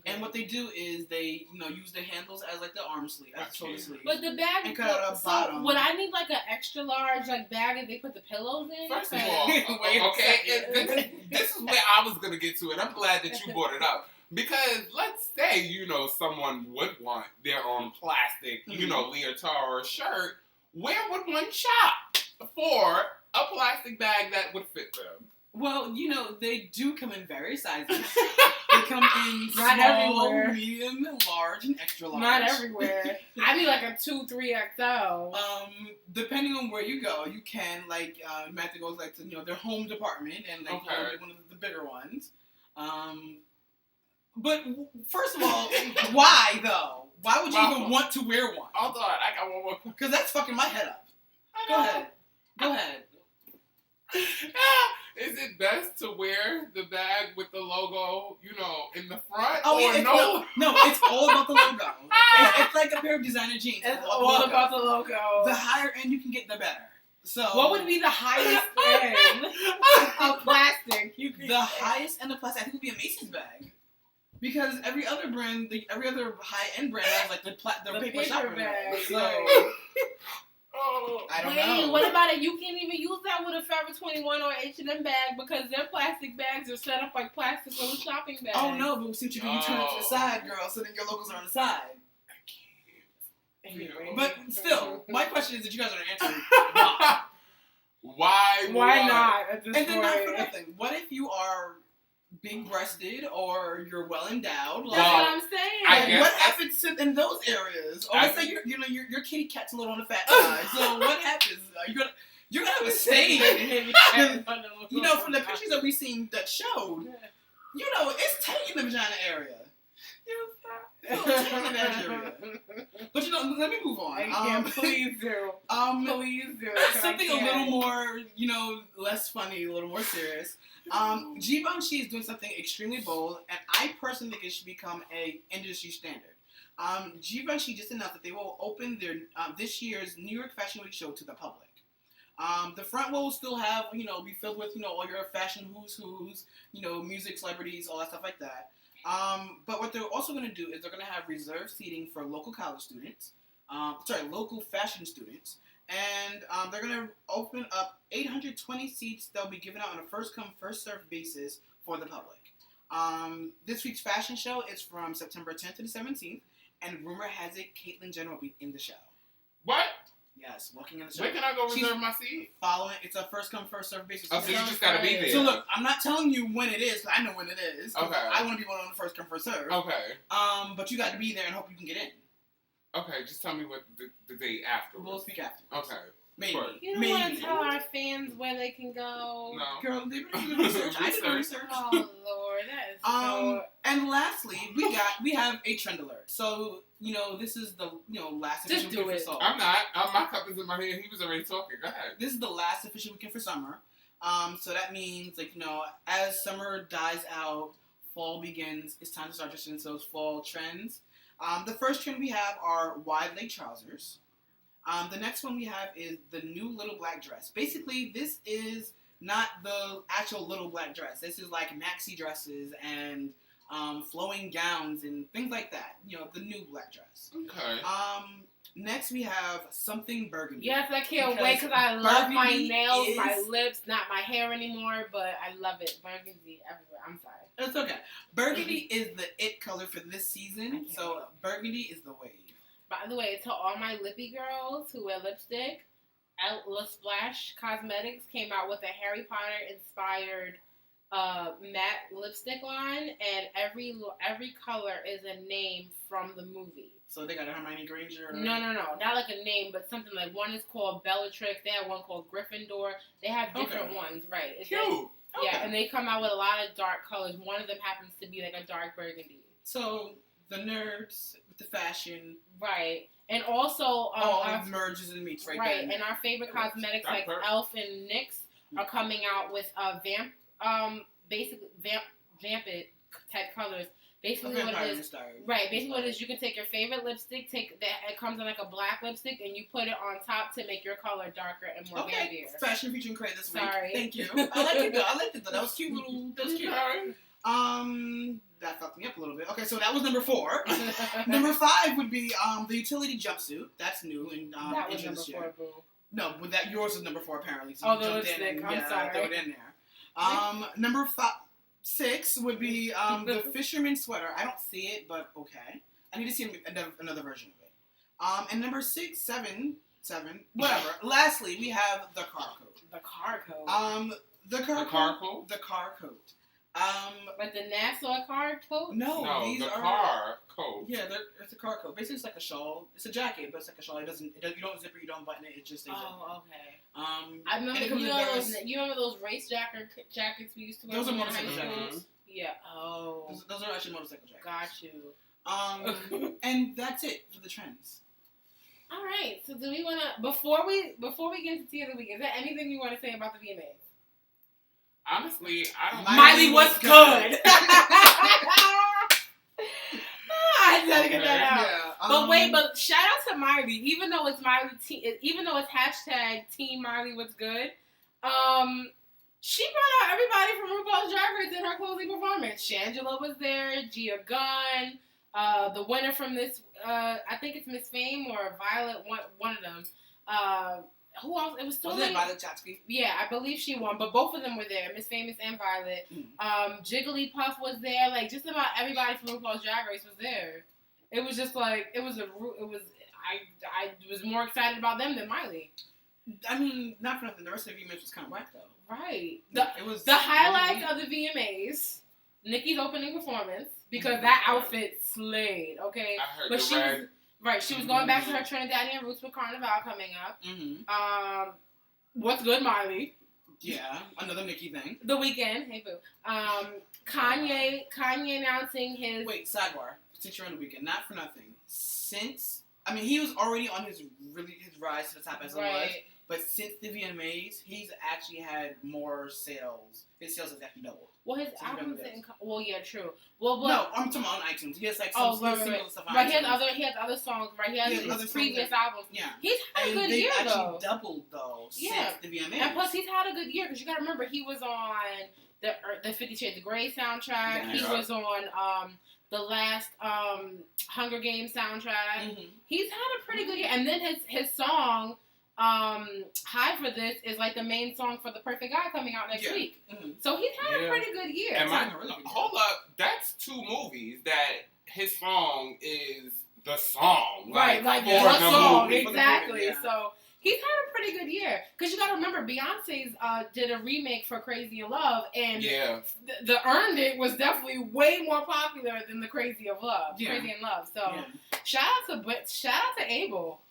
[SPEAKER 3] And what they do is they, use the handles as like the arm sleeve, as shoulder sleeve.
[SPEAKER 2] But the bag,
[SPEAKER 3] and cut out a bottom.
[SPEAKER 2] Would I need like an extra large bag if they put the pillows in?
[SPEAKER 1] First of all, okay, this is where I was gonna get to it. I'm glad that you brought it up. Because let's say, someone would want their own plastic, leotard or shirt. Where would one shop for a plastic bag that would fit them?
[SPEAKER 3] Well, they do come in various sizes. They come in small, medium, large, and extra large.
[SPEAKER 2] Not everywhere. I need like a 2, 3XL.
[SPEAKER 3] Depending on where you go, you can Matthew goes to their home department and one of the bigger ones. But first of all, why though? Why would you even want to wear one?
[SPEAKER 1] Hold on, I got one more.
[SPEAKER 3] Because that's fucking my head up. Go ahead.
[SPEAKER 1] Is it best to wear the bag with the logo, in the front?
[SPEAKER 3] Oh,
[SPEAKER 1] or
[SPEAKER 3] yeah,
[SPEAKER 1] no?
[SPEAKER 3] No, it's all about the logo. It's like a pair of designer jeans.
[SPEAKER 2] It's all about the logo.
[SPEAKER 3] The higher end you can get, the better. So
[SPEAKER 2] what would be the highest end of plastic?
[SPEAKER 3] the highest end of plastic? I think would be a Macy's bag. Because every other high end brand has like the paper shopper
[SPEAKER 2] bag.
[SPEAKER 3] So
[SPEAKER 1] Oh,
[SPEAKER 3] I don't
[SPEAKER 2] Wait,
[SPEAKER 3] know.
[SPEAKER 2] what about it? You can't even use that with a Forever 21 or H&M bag because their plastic bags are set up like plastic little shopping bags.
[SPEAKER 3] Oh no, but see what you do, you turn it to the side, girl, so then your logos are on the side.
[SPEAKER 2] Anyway.
[SPEAKER 3] But still, my question is that you guys are answering
[SPEAKER 1] Why
[SPEAKER 2] not at this
[SPEAKER 3] and then not for
[SPEAKER 2] point?
[SPEAKER 3] nothing. What if you are big breasted or you're well endowed?
[SPEAKER 2] That's
[SPEAKER 1] Well,
[SPEAKER 2] what I'm saying.
[SPEAKER 1] I
[SPEAKER 3] Like,
[SPEAKER 1] guess
[SPEAKER 3] what
[SPEAKER 1] that's-
[SPEAKER 3] happens in those areas? Or
[SPEAKER 1] I
[SPEAKER 3] let's say your kitty cat's a little on the fat side. So what happens? You're gonna have a stain. From the pictures that we seen that showed, it's tight in the vagina area. It's a little tight in that area. But let me move on.
[SPEAKER 2] Please do. Please do.
[SPEAKER 3] Something a little more, less funny, a little more serious. Givenchy is doing something extremely bold, and I personally think it should become a industry standard. Givenchy just announced that they will open their this year's New York Fashion Week show to the public. The front will still have, be filled with, all your fashion who's, music celebrities, all that stuff like that. But what they're also going to do is they're going to have reserved seating for local college students, local fashion students, and they're going to open up 820 seats that will be given out on a first-come, first-served basis for the public. This week's fashion show is from September 10th to the 17th, and rumor has it Caitlyn Jenner will be in the show.
[SPEAKER 1] What?
[SPEAKER 3] Yes, walking in the show.
[SPEAKER 1] Where can I go
[SPEAKER 3] She's
[SPEAKER 1] reserve my seat?
[SPEAKER 3] It's a first-come, first-served basis.
[SPEAKER 1] Oh, so you just gotta be there.
[SPEAKER 3] So look, I'm not telling you when it is, 'cause I know when it is. 'Cause
[SPEAKER 1] Okay.
[SPEAKER 3] I want to be one on the first come first serve.
[SPEAKER 1] Okay.
[SPEAKER 3] But you got to be there and hope you can get in.
[SPEAKER 1] Okay, just tell me what the date after.
[SPEAKER 3] We'll speak after.
[SPEAKER 1] Okay.
[SPEAKER 3] Maybe.
[SPEAKER 1] Sure.
[SPEAKER 2] You don't want to tell our fans where they can go.
[SPEAKER 1] No.
[SPEAKER 3] Girl, they did the research. I did the research.
[SPEAKER 2] Oh Lord, that is so.
[SPEAKER 3] And lastly, we have a trend alert. So this is the last
[SPEAKER 2] Just
[SPEAKER 3] official
[SPEAKER 2] do
[SPEAKER 3] weekend
[SPEAKER 2] it.
[SPEAKER 3] for summer.
[SPEAKER 1] I'm not. My cup is in my hand. He was already talking. Go ahead.
[SPEAKER 3] This is the last official weekend for summer. So that means as summer dies out, fall begins. It's time to start just into those fall trends. The first trend we have are wide leg trousers. The next one we have is the new little black dress. Basically, this is not the actual little black dress. This is like maxi dresses and flowing gowns and things like that. The new black dress.
[SPEAKER 1] Okay.
[SPEAKER 3] Next we have something burgundy.
[SPEAKER 2] Yes, I can't wait because I love my nails, my lips, not my hair anymore, but I love it. Burgundy everywhere. I'm sorry.
[SPEAKER 3] It's okay. Burgundy is the it color for this season, so burgundy is the wave.
[SPEAKER 2] By the way, to all my lippy girls who wear lipstick, La Splash Cosmetics came out with a Harry Potter inspired matte lipstick line, and every color is a name from the movie.
[SPEAKER 3] So they got a Hermione Granger?
[SPEAKER 2] No, not like a name, but something like one is called Bellatrix. They have one called Gryffindor. They have different ones, right? It's
[SPEAKER 1] Cute.
[SPEAKER 2] like, yeah, and they come out with a lot of dark colors. One of them happens to be like a dark burgundy.
[SPEAKER 3] So the nerds with the fashion,
[SPEAKER 2] right? And also,
[SPEAKER 3] all merges and meets right there.
[SPEAKER 2] And our favorite cosmetics
[SPEAKER 1] That's
[SPEAKER 2] like Elf and NYX are coming out with basically vamped type colors. Basically what it is, basically what it is, you can take your favorite lipstick, it comes in like a black lipstick, and you put it on top to make your color darker and more vampier.
[SPEAKER 3] Fashion featuring Cray this week.
[SPEAKER 2] Sorry.
[SPEAKER 3] Thank you. I like it though. That was cute That was cute. That fucked me up a little bit. Okay, so that was number 4. Number 5 would be the utility jumpsuit. That's new and
[SPEAKER 2] that was number
[SPEAKER 3] this
[SPEAKER 2] 4,
[SPEAKER 3] year.
[SPEAKER 2] boo.
[SPEAKER 3] No, but yours is number 4 apparently. So
[SPEAKER 2] the lipstick. I'm sorry.
[SPEAKER 3] Throw it in there. Number 6 would be the fisherman sweater. I don't see it, but okay. I need to see another version of it. And number 6, 7, whatever. Lastly, we have the car coat.
[SPEAKER 2] The car coat.
[SPEAKER 3] The car coat. The car coat.
[SPEAKER 2] Like the Nassau car coat?
[SPEAKER 3] No, these
[SPEAKER 1] the
[SPEAKER 3] are
[SPEAKER 1] car coat.
[SPEAKER 3] Yeah, it's a car coat. Basically, it's like a shawl. It's a jacket, but it's like a shawl. You don't zip it, you don't button it. It just stays
[SPEAKER 2] Oh, okay.
[SPEAKER 3] I
[SPEAKER 2] remember. You remember those race jackets we used to wear?
[SPEAKER 3] Those are
[SPEAKER 2] when we were
[SPEAKER 3] motorcycle
[SPEAKER 2] in high school?
[SPEAKER 3] jackets.
[SPEAKER 2] Yeah. Oh.
[SPEAKER 3] Those are actually motorcycle jackets.
[SPEAKER 2] Got you.
[SPEAKER 3] And that's it for the trends.
[SPEAKER 2] All right. So do we want to before we get into Tea of the Week? Is there anything you want to say about the VMAs?
[SPEAKER 1] Honestly, I don't.
[SPEAKER 2] Miley was good. I had to get that out.
[SPEAKER 3] Yeah,
[SPEAKER 2] But wait, but shout out to Miley. Even though it's even though it's hashtag Team Miley was good, she brought out everybody from RuPaul's Drag Race in her closing performance. Shangela was there, Gia Gunn, the winner from this, I think it's Miss Fame or Violet, one of them. Who else? It was so
[SPEAKER 3] Wasn't it Violet Chachki?
[SPEAKER 2] Yeah, I believe she won, but both of them were there, Miss Famous and Violet. Jigglypuff was there, like just about everybody from RuPaul's Drag Race was there. It was just like I was more excited about them than Miley.
[SPEAKER 3] I mean, not for nothing. The rest of the VMAs was kind of whack though.
[SPEAKER 2] Right.
[SPEAKER 3] It was
[SPEAKER 2] The highlights of the VMAs, Nikki's opening performance because that outfit slayed. Okay,
[SPEAKER 1] I heard
[SPEAKER 2] but
[SPEAKER 1] the
[SPEAKER 2] she
[SPEAKER 1] red.
[SPEAKER 2] was right. She was going back to her Trinidadian roots with Carnival coming up. What's good, Miley?
[SPEAKER 3] Yeah, another Nicki thing.
[SPEAKER 2] The Weeknd, hey boo. Kanye announcing his.
[SPEAKER 3] Wait, sidebar. Since you're on the weekend, not for nothing. He was already on his rise to the top as it was, but since the VMAs, he's actually had more sales. His sales has actually doubled.
[SPEAKER 2] Well, his albums didn't. Well, yeah, true. Well,
[SPEAKER 3] no, I'm talking about on iTunes. He has like some singles and stuff on
[SPEAKER 2] right.
[SPEAKER 3] iTunes.
[SPEAKER 2] He has other songs. Right, he has his previous albums.
[SPEAKER 3] Yeah,
[SPEAKER 2] he's had a good year though.
[SPEAKER 3] They actually doubled though since the VMAs.
[SPEAKER 2] And plus, he's had a good year because you got to remember he was on the 50 Shades of Grey soundtrack.
[SPEAKER 3] Yeah.
[SPEAKER 2] He was on the last Hunger Games soundtrack. He's had a pretty good year. And then his song, High for This, is like the main song for The Perfect Guy coming out next week. So he's had a pretty good year.
[SPEAKER 1] And hold up, that's 2 movies that his song is the song.
[SPEAKER 2] Right, like
[SPEAKER 1] for
[SPEAKER 2] the song.
[SPEAKER 1] movie.
[SPEAKER 2] Exactly.
[SPEAKER 3] Yeah.
[SPEAKER 2] So he's had a pretty good year. Because you got to remember, Beyonce's did a remake for Crazy in Love. And the Earned It was definitely way more popular than the Crazy in Love. Crazy in Love. So shout out to Abel.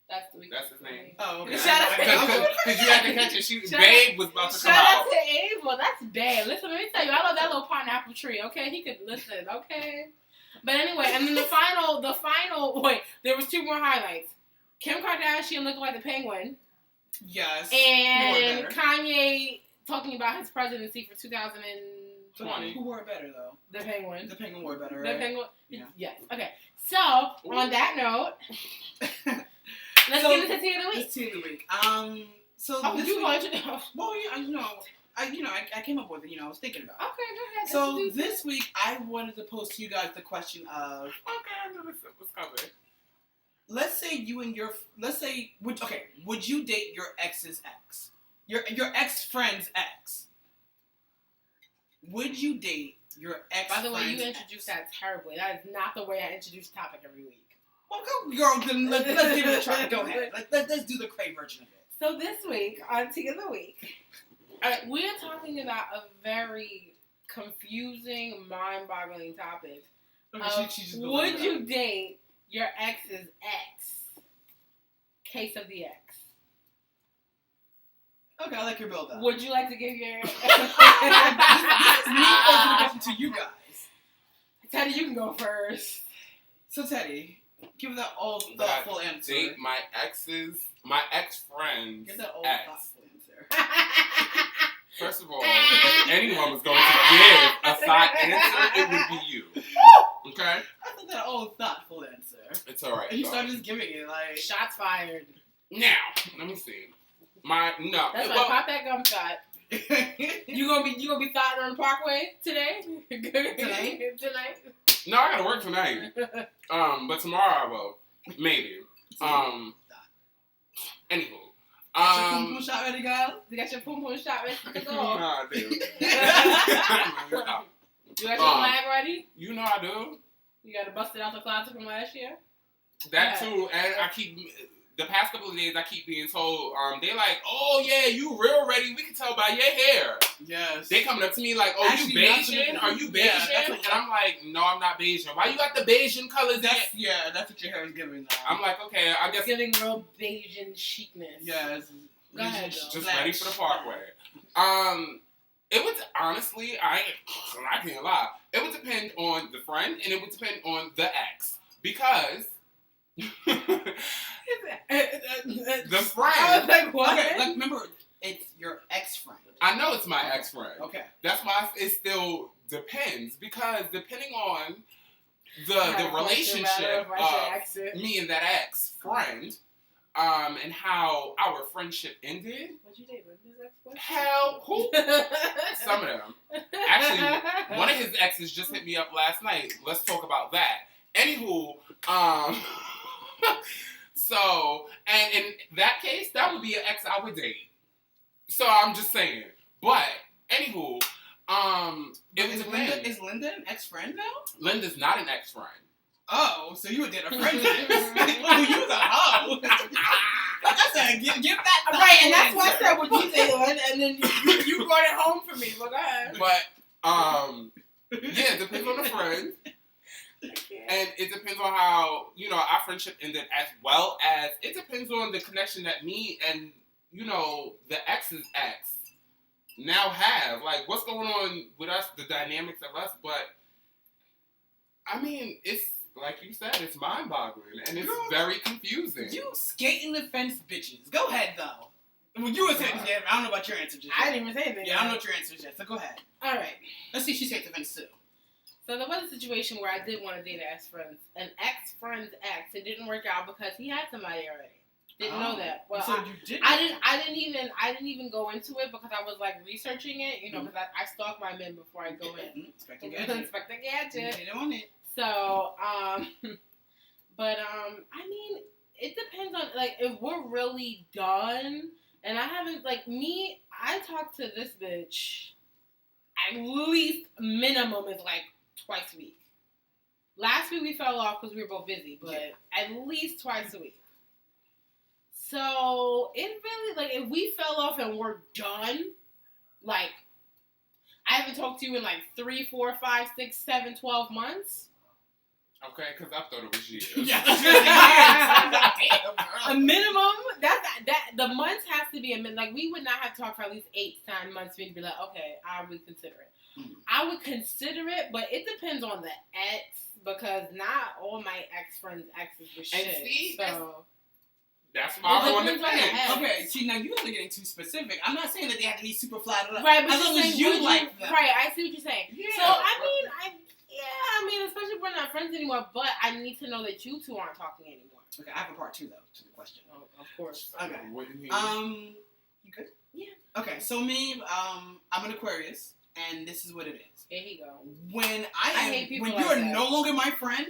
[SPEAKER 2] That's his name.
[SPEAKER 3] Oh, okay.
[SPEAKER 2] Shout out to Abel.
[SPEAKER 1] Because you had to catch it. Babe was about to come out.
[SPEAKER 2] Shout out to Abel. That's bad. Listen, let me tell you, I love that little pineapple tree. Okay, he could listen. Okay. But anyway, and then the final. Wait, there was 2 more highlights. Kim Kardashian looking like the Penguin.
[SPEAKER 3] Yes.
[SPEAKER 2] And Kanye talking about his presidency for 2020.
[SPEAKER 3] Who wore it better though?
[SPEAKER 2] The Penguin.
[SPEAKER 3] The Penguin wore it better, right?
[SPEAKER 2] The Penguin.
[SPEAKER 3] Yeah.
[SPEAKER 2] Yes. Okay. So on that note, let's get into Tea of the Week.
[SPEAKER 3] It's Tea of the Week.
[SPEAKER 2] This you want to know?
[SPEAKER 3] Well, I came up with it. I was thinking about it.
[SPEAKER 2] Okay, go ahead.
[SPEAKER 3] So this week, I wanted to pose to you guys the question of.
[SPEAKER 1] Okay, I know what's coming.
[SPEAKER 3] Let's say would you date your ex's ex? Your ex-friend's ex? Would you date your ex-friend's ex?
[SPEAKER 2] By the way, you introduced that terribly. That is not the way I introduce the topic every week.
[SPEAKER 3] Well, girl, then let's give it a try. Go ahead. Let's do the Cray version of it.
[SPEAKER 2] So this week, on Tea of the Week, we are talking about a very confusing, mind-boggling topic. Would you date your ex's ex? Case of the ex.
[SPEAKER 3] Okay, I like your build up.
[SPEAKER 2] Would you like to give your...
[SPEAKER 3] This is me posing the question to you guys.
[SPEAKER 2] Teddy, you can go first.
[SPEAKER 3] So Teddy, give that all thoughtful answer.
[SPEAKER 1] Date my ex-friend's
[SPEAKER 3] Give that all
[SPEAKER 1] ex.
[SPEAKER 3] thoughtful answer.
[SPEAKER 1] First of all, if anyone was going to give a side answer, it would be you. Okay?
[SPEAKER 3] I thought that all thoughtful answer.
[SPEAKER 1] It's alright.
[SPEAKER 3] And you started just giving it like
[SPEAKER 2] Shots fired.
[SPEAKER 1] Now, let me see. No.
[SPEAKER 2] That's like pop that gum shot. You gonna be thought on the Parkway today? Tonight?
[SPEAKER 1] No, I gotta work tonight. But tomorrow I will. Maybe. Anywho.
[SPEAKER 3] Your pum pum shot ready, girl?
[SPEAKER 2] You got your pum pum shot ready to go?
[SPEAKER 1] No, I do.
[SPEAKER 2] You got your flag ready?
[SPEAKER 1] You know I do.
[SPEAKER 2] You got to bust it out the closet from last year?
[SPEAKER 1] That too, and I keep the past couple of days I keep being told, they like, oh yeah, you real ready. We can tell by your hair.
[SPEAKER 3] Yes.
[SPEAKER 1] They coming up to me like, oh,
[SPEAKER 3] Actually,
[SPEAKER 1] you Bayesian? Are you Bayesian?
[SPEAKER 3] Yeah,
[SPEAKER 1] and I'm like, no, I'm not Bayesian. Why you got the Bayesian colors?
[SPEAKER 3] That's what your hair is giving now.
[SPEAKER 1] I'm like, okay, I guess
[SPEAKER 2] giving real Bayesian chicness.
[SPEAKER 3] Yes.
[SPEAKER 2] Go ahead,
[SPEAKER 1] just ready for the Parkway. It would honestly, I can't lie. It would depend on the friend, and it would depend on the ex, because the friend.
[SPEAKER 2] I was like, what?
[SPEAKER 3] Okay, remember, it's your ex-friend.
[SPEAKER 1] I know it's my ex-friend.
[SPEAKER 3] Okay.
[SPEAKER 1] That's why it still depends, because depending on the relationship of me and that ex-friend, and how our friendship ended.
[SPEAKER 2] What you date with his ex-boyfriend?
[SPEAKER 1] Hell, who? Some of them. Actually, one of his exes just hit me up last night. Let's talk about that. Anywho, so, and in that case, that would be an ex I would date. So I'm just saying. But, anywho,
[SPEAKER 3] is Linda an ex-friend now?
[SPEAKER 1] Linda's not an ex-friend.
[SPEAKER 3] Oh, so you would date a friend? Oh, you was a hoe. I said, give that.
[SPEAKER 2] Right, and that's why I said what you did, and then you brought it home for me. But go ahead.
[SPEAKER 1] But, yeah, it depends on the friend. And it depends on how, our friendship ended, as well as it depends on the connection that me and, the ex's ex now have. Like, what's going on with us, the dynamics of us. But, I mean, it's, like you said, it's mind-boggling. And it's very confusing.
[SPEAKER 3] You skating the fence bitches. Go ahead, though. Well, you were saying, yeah, I don't know about your answer just yet.
[SPEAKER 2] I didn't even say anything.
[SPEAKER 3] Yeah, I don't know what your answer is yet, so go ahead.
[SPEAKER 2] All right.
[SPEAKER 3] Let's see if she skates the fence, too.
[SPEAKER 2] So there was a situation where I did want to date an ex-friend's ex. It didn't work out because he had somebody already. Didn't know that. Well,
[SPEAKER 3] so you did.
[SPEAKER 2] I didn't even go into it because I was like researching it, because I stalk my men before I go in.
[SPEAKER 3] Inspect the gadget.
[SPEAKER 2] Inspect the gadget.
[SPEAKER 3] Get on it.
[SPEAKER 2] So, but I mean, it depends on like if we're really done, and I haven't I talked to this bitch at least minimum is like twice a week. Last week we fell off because we were both busy, but at least twice a week. So it really if we fell off and we're done, I haven't talked to you in 3, 4, 5, 6, 7, 12 months.
[SPEAKER 1] Okay, because I thought it was years.
[SPEAKER 3] Yeah,
[SPEAKER 2] a minimum. That the months has to be a minimum. We would not have talked for at least 8, 9 months for me to be like, okay, I would consider it. Mm-hmm. I would consider it, but it depends on the ex because not all my ex-friends' exes were shit.
[SPEAKER 1] And see,
[SPEAKER 2] so
[SPEAKER 1] that's why I want to think.
[SPEAKER 3] Okay, see, now you guys are getting too specific. I'm not saying that they have to be super flat.
[SPEAKER 2] Right, but
[SPEAKER 3] as long as you like them.
[SPEAKER 2] Right, I see what you're saying.
[SPEAKER 3] Yeah.
[SPEAKER 2] So, I mean, especially if we're not friends anymore, but I need to know that you two aren't talking anymore.
[SPEAKER 3] Okay, I have a part 2, though, to the question.
[SPEAKER 2] Oh, of course.
[SPEAKER 3] Okay. You good?
[SPEAKER 2] Yeah.
[SPEAKER 3] Okay, so me, I'm an Aquarius, and this is what it is.
[SPEAKER 2] There you go.
[SPEAKER 3] When
[SPEAKER 2] when
[SPEAKER 3] you are no longer my friend,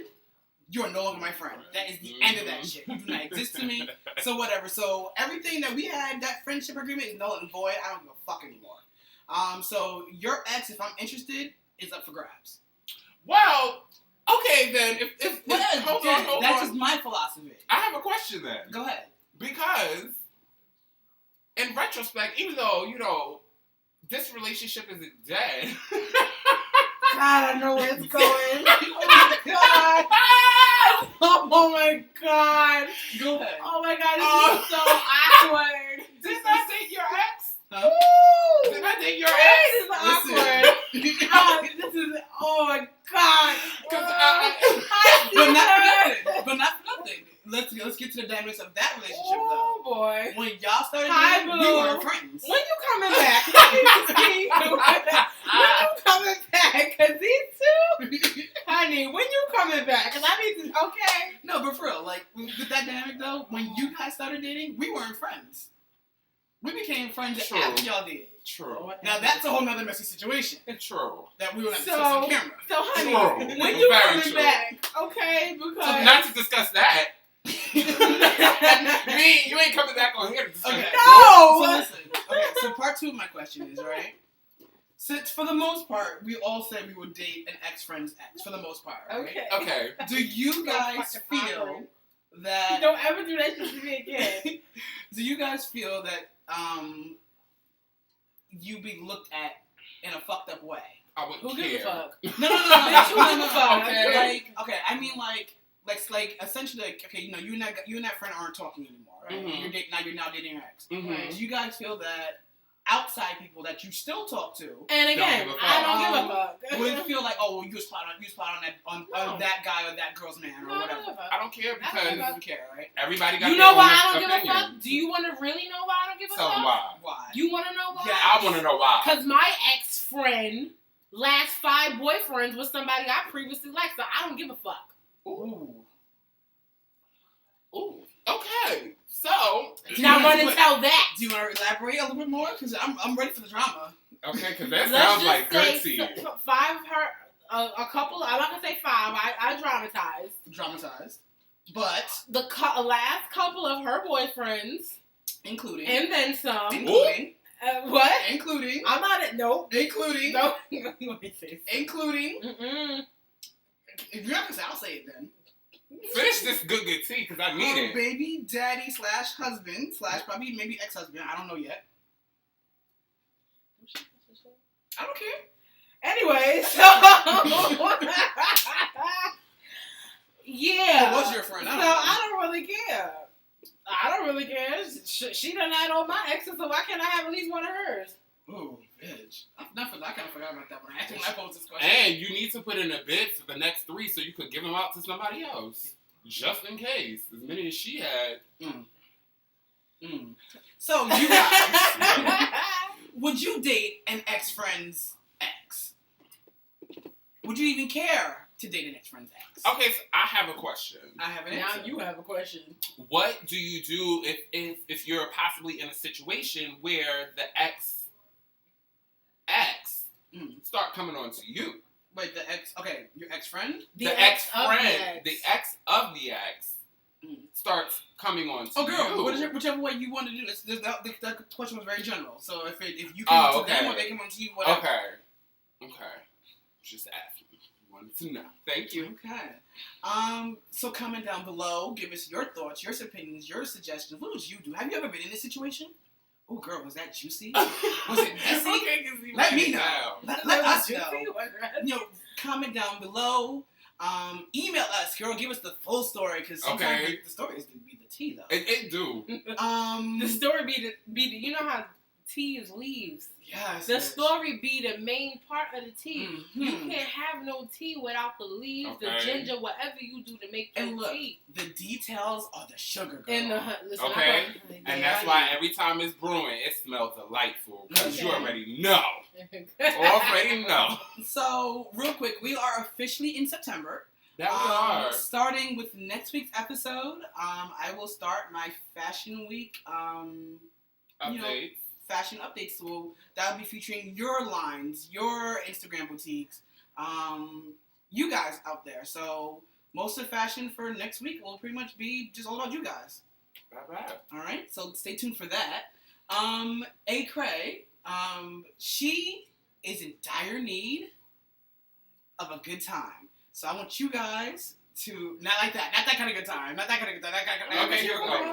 [SPEAKER 3] you're no longer my friend. That is the end of that shit. You do not exist to me. So whatever. So everything that we had, that friendship agreement is null and void. I don't give a fuck anymore. So your ex, if I'm interested, is up for grabs.
[SPEAKER 1] Well, okay then. If hold on.
[SPEAKER 3] That's just my philosophy.
[SPEAKER 1] I have a question then.
[SPEAKER 3] Go ahead. Because
[SPEAKER 1] in retrospect, even though, this relationship isn't dead.
[SPEAKER 2] God, I know where it's going. Oh my god. Oh my god.
[SPEAKER 3] Go ahead.
[SPEAKER 2] Oh my god, this is so awkward.
[SPEAKER 1] Did I date your ex?
[SPEAKER 3] Huh?
[SPEAKER 1] Did I date your ex?
[SPEAKER 2] This is awkward. This is, oh my god.
[SPEAKER 3] But not for nothing. Let's get to the dynamics of that relationship,
[SPEAKER 2] though. Oh boy.
[SPEAKER 3] When y'all started dating, we weren't friends.
[SPEAKER 2] When you coming back? When you coming back? Cause these two, honey, when you coming back? Cause I need to. Okay.
[SPEAKER 3] No, but for real, with that dynamic though, when you guys started dating, we weren't friends. We became friends after y'all did.
[SPEAKER 1] True.
[SPEAKER 3] Now that's a whole nother messy situation.
[SPEAKER 1] True.
[SPEAKER 3] That we were not discussing on camera.
[SPEAKER 2] So honey, when you coming back? Okay, because
[SPEAKER 1] so not to discuss that. you ain't coming back on here to discuss
[SPEAKER 3] that.
[SPEAKER 2] No!
[SPEAKER 3] So listen. Okay, so part 2 of my question is, right? Since for the most part, we all said we would date an ex-friend's ex, for the most part, right?
[SPEAKER 1] Okay.
[SPEAKER 3] Do you guys feel that...
[SPEAKER 2] Don't ever do that shit to me again.
[SPEAKER 3] Do you guys feel that you be looked at in a fucked up way?
[SPEAKER 1] I wouldn't
[SPEAKER 2] Who
[SPEAKER 1] care.
[SPEAKER 2] gives a fuck?
[SPEAKER 3] No.
[SPEAKER 2] Okay.
[SPEAKER 3] Okay, I mean, essentially, okay, you and that friend aren't talking anymore, right?
[SPEAKER 1] Mm-hmm.
[SPEAKER 3] You're now dating your ex.
[SPEAKER 1] Mm-hmm.
[SPEAKER 3] Do you guys feel that outside people that you still talk to,
[SPEAKER 2] and again, I don't give a fuck,
[SPEAKER 3] would feel like, oh, well, you was plot on that guy or that girl's man or whatever?
[SPEAKER 1] I don't care because
[SPEAKER 3] you don't care, right?
[SPEAKER 1] Everybody got
[SPEAKER 2] you know
[SPEAKER 1] their
[SPEAKER 2] why
[SPEAKER 1] own
[SPEAKER 2] I don't
[SPEAKER 1] opinion.
[SPEAKER 2] give a fuck? Do you want to really know why I don't give a fuck?
[SPEAKER 1] Tell them why.
[SPEAKER 3] Why?
[SPEAKER 2] You want to know why?
[SPEAKER 3] Yeah.
[SPEAKER 1] I want to know why.
[SPEAKER 2] Because my ex-friend last 5 boyfriends was somebody I previously liked, so I don't give a fuck.
[SPEAKER 1] Ooh. Ooh. Okay. So.
[SPEAKER 2] Now run and tell that.
[SPEAKER 3] Do you want to elaborate a little bit more? Because I'm ready for the drama.
[SPEAKER 1] Okay, because that
[SPEAKER 2] Let's
[SPEAKER 1] sounds
[SPEAKER 2] just
[SPEAKER 1] like good
[SPEAKER 2] say
[SPEAKER 1] tea.
[SPEAKER 2] 5 of her, a couple, I'm not going to say 5, I dramatized.
[SPEAKER 3] Dramatized. But,
[SPEAKER 2] The last couple of her boyfriends,
[SPEAKER 3] including.
[SPEAKER 2] and then some.
[SPEAKER 3] Including.
[SPEAKER 2] What?
[SPEAKER 3] Including.
[SPEAKER 2] I'm not at, nope.
[SPEAKER 3] Including.
[SPEAKER 2] No. Let me say
[SPEAKER 3] Including.
[SPEAKER 2] Mm-mm.
[SPEAKER 3] If you're not going to say, I'll say it then.
[SPEAKER 1] Finish this good tea, because I need
[SPEAKER 3] Her
[SPEAKER 1] it.
[SPEAKER 3] baby daddy / husband / probably maybe ex-husband. I don't know yet. I don't care.
[SPEAKER 2] Anyway, so yeah.
[SPEAKER 3] Who was your friend?
[SPEAKER 2] I don't really care. I don't really care. She done had all my exes, so why can't I have at least one of hers?
[SPEAKER 3] Ooh, bitch. I kind of forgot about that when I posed this question.
[SPEAKER 1] And you need to put in a bid for the next 3 so you could give them out to somebody else. Just in case. As many as she had.
[SPEAKER 3] So, you guys, would you date an ex-friend's ex? Would you even care to date an ex-friend's ex?
[SPEAKER 1] Okay, so I have a question.
[SPEAKER 3] I have an
[SPEAKER 2] Now
[SPEAKER 3] answer.
[SPEAKER 2] you have a question.
[SPEAKER 1] What do you do if you're possibly in a situation where the ex start coming on to you?
[SPEAKER 3] Wait, the ex, okay, your ex-friend?
[SPEAKER 1] The ex-friend, the ex of the ex starts coming on to
[SPEAKER 3] Oh, girl,
[SPEAKER 1] you.
[SPEAKER 3] whichever way you want to do this. The question was very general. So if you come to them or they come on to you, whatever.
[SPEAKER 1] Okay. Just asking. Wanted to know. Thank you.
[SPEAKER 3] Okay. So comment down below. Give us your thoughts, your opinions, your suggestions. What would you do? Have you ever been in this situation? Oh, girl, was that juicy? Was it messy?
[SPEAKER 1] Okay,
[SPEAKER 3] Let me know. Let us know.
[SPEAKER 2] know.
[SPEAKER 3] Comment down below. Email us, girl. Give us the full story because sometimes the story is to be the tea, though.
[SPEAKER 1] It do.
[SPEAKER 2] The story be the you know how tea is leaves.
[SPEAKER 3] Yes.
[SPEAKER 2] The
[SPEAKER 3] bitch.
[SPEAKER 2] story be the main part of the tea.
[SPEAKER 3] Mhm.
[SPEAKER 2] You can't have no tea without the leaves, the
[SPEAKER 1] Okay.
[SPEAKER 2] ginger, whatever you do to make your
[SPEAKER 3] And look,
[SPEAKER 2] tea.
[SPEAKER 3] the details are the sugar, girl.
[SPEAKER 2] And listen,
[SPEAKER 1] Okay.
[SPEAKER 2] I
[SPEAKER 1] And that's why every time it's brewing, it smells delightful. Because you
[SPEAKER 2] Okay.
[SPEAKER 1] already know. Already know.
[SPEAKER 3] So, real quick, we are officially in September.
[SPEAKER 1] That we are.
[SPEAKER 3] Starting with next week's episode, I will start my fashion week
[SPEAKER 1] Updates.
[SPEAKER 3] fashion updates. So that'll be featuring your lines, your Instagram boutiques, you guys out there. So most of fashion for next week will pretty much be just all about you guys.
[SPEAKER 1] Bye-bye.
[SPEAKER 3] All right, so stay tuned for that. A. Cray, she is in dire need of a good time. So I want you guys to, not like that, not that kind of good time, not that kind of good time, that kind of
[SPEAKER 1] Okay,
[SPEAKER 3] good
[SPEAKER 1] you're
[SPEAKER 3] time.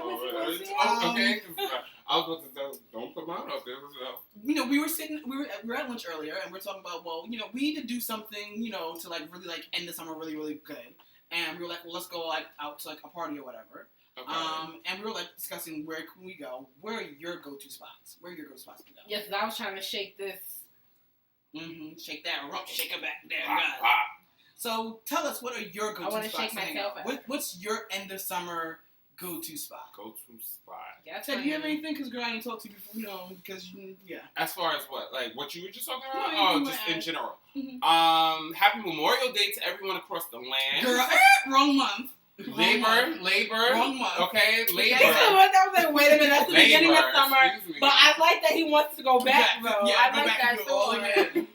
[SPEAKER 1] okay. I was about to tell, don't put mine up there.
[SPEAKER 3] You know, we were at lunch earlier, and we're talking about, well, you know, we need to do something, you know, to like really like end the summer really, really good. And we were like, well, let's go like out to like a party or whatever.
[SPEAKER 1] Okay.
[SPEAKER 3] And we were like discussing where can we go? Where are your go-to spots? Where are your go-to spots to go?
[SPEAKER 2] Yes, I was trying to shake this.
[SPEAKER 3] Mm-hmm. Shake that rump, shake it back there.
[SPEAKER 1] Wah,
[SPEAKER 3] guys.
[SPEAKER 1] wah.
[SPEAKER 3] So tell us, what are your go-to
[SPEAKER 2] wanna
[SPEAKER 3] spots?
[SPEAKER 2] shake
[SPEAKER 3] to hang
[SPEAKER 2] myself
[SPEAKER 3] out?
[SPEAKER 2] out.
[SPEAKER 3] What's your end of summer go-to spot?
[SPEAKER 1] Go-to spot.
[SPEAKER 2] Yeah, that's
[SPEAKER 3] Ted, do you have
[SPEAKER 2] fine.
[SPEAKER 3] anything? Because girl, I didn't talk to you before, you know, because yeah.
[SPEAKER 1] As far as what? Like what you were just talking about?
[SPEAKER 3] No,
[SPEAKER 1] Oh,
[SPEAKER 3] you
[SPEAKER 1] just
[SPEAKER 3] were
[SPEAKER 1] in
[SPEAKER 3] at-
[SPEAKER 1] general.
[SPEAKER 3] Mhm.
[SPEAKER 1] Happy Memorial Day to everyone across the land.
[SPEAKER 3] Girl, wrong month.
[SPEAKER 1] Labor.
[SPEAKER 3] Wrong month.
[SPEAKER 1] Okay, labor.
[SPEAKER 2] That's the one that was like, wait a minute, that's the beginning of summer.
[SPEAKER 1] Excuse me.
[SPEAKER 2] But I like that he wants to go back, though.
[SPEAKER 3] Yeah,
[SPEAKER 2] I
[SPEAKER 3] go
[SPEAKER 2] like
[SPEAKER 3] back
[SPEAKER 2] that
[SPEAKER 3] and do it all
[SPEAKER 2] too.
[SPEAKER 3] again.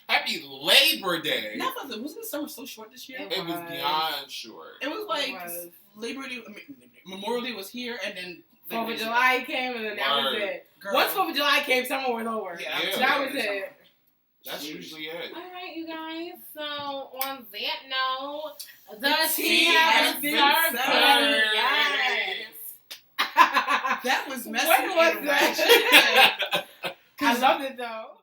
[SPEAKER 1] Happy Labor Day.
[SPEAKER 3] Now, wasn't the summer so short this year?
[SPEAKER 2] It
[SPEAKER 1] It was
[SPEAKER 2] was.
[SPEAKER 1] beyond short.
[SPEAKER 3] It was like
[SPEAKER 2] It was.
[SPEAKER 3] Labor Day, Memorial Day was here, and then
[SPEAKER 2] 4th of July came, and then that was
[SPEAKER 1] Word.
[SPEAKER 2] it.
[SPEAKER 3] Girl.
[SPEAKER 2] Once 4th of July came, summer was over.
[SPEAKER 3] Yeah,
[SPEAKER 1] Yeah.
[SPEAKER 2] That was it.
[SPEAKER 1] That's usually it.
[SPEAKER 2] All right, you guys. So on that note, the
[SPEAKER 3] tea
[SPEAKER 2] tea
[SPEAKER 3] has
[SPEAKER 2] has
[SPEAKER 3] been
[SPEAKER 2] been served.
[SPEAKER 1] served.
[SPEAKER 2] Yes.
[SPEAKER 3] That was messy.
[SPEAKER 2] What was
[SPEAKER 3] and
[SPEAKER 2] that?
[SPEAKER 3] ratchet.
[SPEAKER 2] I loved it though.